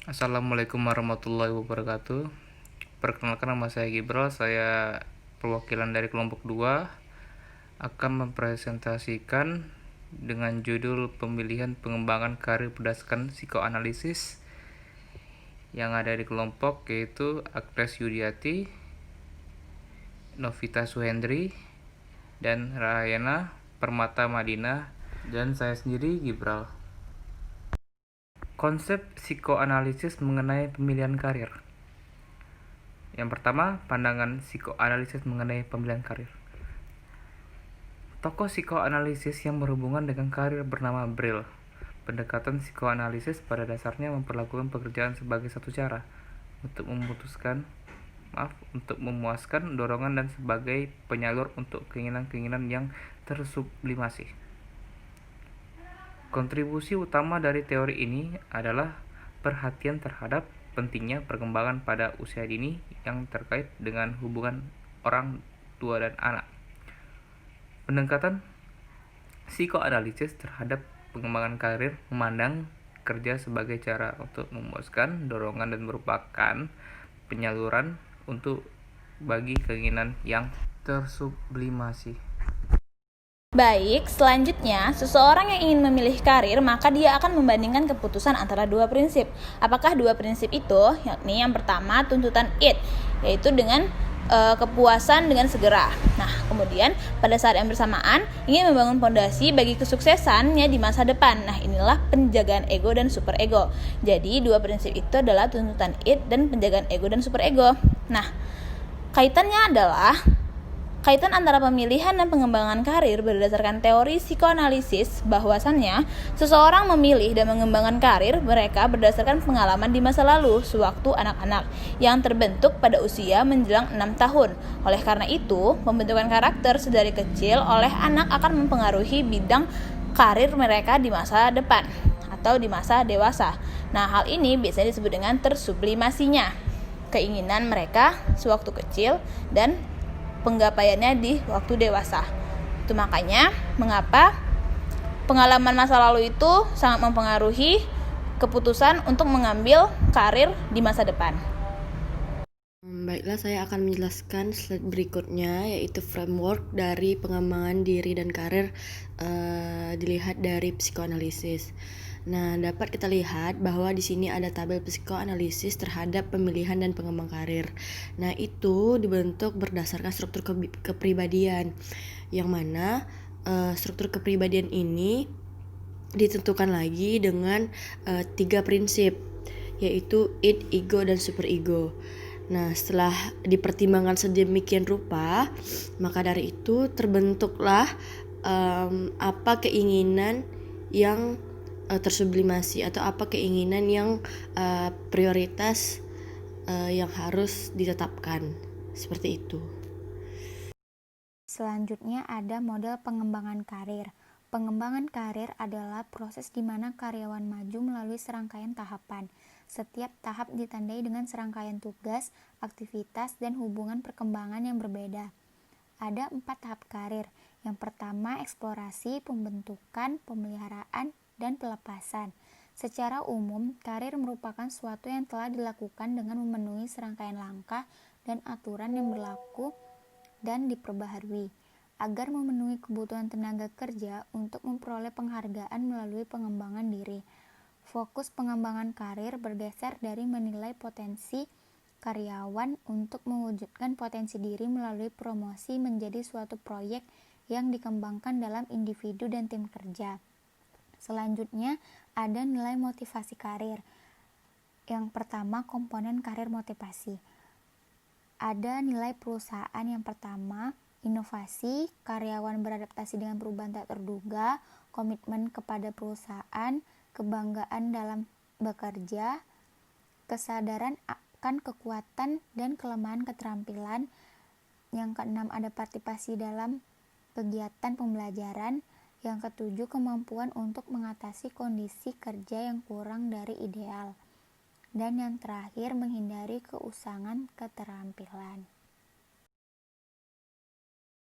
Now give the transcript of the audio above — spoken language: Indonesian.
Assalamualaikum warahmatullahi wabarakatuh. Perkenalkan, nama saya Gibral. Saya perwakilan dari kelompok 2 akan mempresentasikan dengan judul pemilihan pengembangan karir berdasarkan psikoanalisis yang ada di kelompok, yaitu Agnes Yudiati, Novita Suhendri, dan Rahayana Permata Madinah, dan saya sendiri Gibral. Konsep psikoanalisis mengenai pemilihan karir. Yang pertama, pandangan psikoanalisis mengenai pemilihan karir. Tokoh psikoanalisis yang berhubungan dengan karir bernama Brill. Pendekatan psikoanalisis pada dasarnya memperlakukan pekerjaan sebagai satu cara untuk memuaskan dorongan dan sebagai penyalur untuk keinginan-keinginan yang tersublimasi. Kontribusi utama dari teori ini adalah perhatian terhadap pentingnya perkembangan pada usia dini yang terkait dengan hubungan orang tua dan anak. Pendekatan psikoanalisis terhadap pengembangan karir memandang kerja sebagai cara untuk memuaskan dorongan dan merupakan penyaluran untuk bagi keinginan yang tersublimasi. Baik, selanjutnya, seseorang yang ingin memilih karir, maka dia akan membandingkan keputusan antara dua prinsip. Apakah dua prinsip itu? Yakni yang pertama, tuntutan id, yaitu dengan kepuasan dengan segera. Nah, kemudian pada saat yang bersamaan ingin membangun fondasi bagi kesuksesannya di masa depan. Nah, inilah penjagaan ego dan superego. Jadi, dua prinsip itu adalah tuntutan id dan penjagaan ego dan superego. Nah, kaitan antara pemilihan dan pengembangan karir berdasarkan teori psikoanalisis bahwasannya seseorang memilih dan mengembangkan karir mereka berdasarkan pengalaman di masa lalu sewaktu anak-anak yang terbentuk pada usia menjelang 6 tahun. Oleh karena itu, pembentukan karakter sedari kecil oleh anak akan mempengaruhi bidang karir mereka di masa depan atau di masa dewasa. Nah, hal ini biasanya disebut dengan tersublimasinya keinginan mereka sewaktu kecil dan penggapaiannya di waktu dewasa. Itu makanya mengapa pengalaman masa lalu itu sangat mempengaruhi keputusan untuk mengambil karir di masa depan. Baiklah, saya akan menjelaskan slide berikutnya, yaitu framework dari pengembangan diri dan karir dilihat dari psikoanalisis. Nah, dapat kita lihat bahwa di sini ada tabel psikoanalisis terhadap pemilihan dan pengembang karir. Nah, itu dibentuk berdasarkan struktur kepribadian, yang mana struktur kepribadian ini ditentukan lagi dengan 3 prinsip, yaitu id, ego, dan superego. Nah, setelah dipertimbangkan sedemikian rupa, maka dari itu terbentuklah apa keinginan yang tersublimasi atau apa keinginan yang prioritas yang harus ditetapkan, seperti itu. Selanjutnya ada model pengembangan karir. Pengembangan karir adalah proses di mana karyawan maju melalui serangkaian tahapan. Setiap tahap ditandai dengan serangkaian tugas, aktivitas, dan hubungan perkembangan yang berbeda. Ada 4 tahap karir. Yang pertama, eksplorasi, pembentukan, pemeliharaan, dan pelepasan. Secara umum, karir merupakan suatu yang telah dilakukan dengan memenuhi serangkaian langkah dan aturan yang berlaku dan diperbaharui agar memenuhi kebutuhan tenaga kerja untuk memperoleh penghargaan melalui pengembangan diri. Fokus pengembangan karir bergeser dari menilai potensi karyawan untuk mewujudkan potensi diri melalui promosi menjadi suatu proyek yang dikembangkan dalam individu dan tim kerja. Selanjutnya, ada nilai motivasi karir. Yang pertama, komponen karir motivasi. Ada nilai perusahaan yang pertama, inovasi, karyawan beradaptasi dengan perubahan tak terduga, komitmen kepada perusahaan, kebanggaan dalam bekerja, kesadaran akan kekuatan dan kelemahan keterampilan. Yang keenam, ada partisipasi dalam kegiatan pembelajaran. Yang ketujuh, kemampuan untuk mengatasi kondisi kerja yang kurang dari ideal. Dan yang terakhir, menghindari keusangan keterampilan.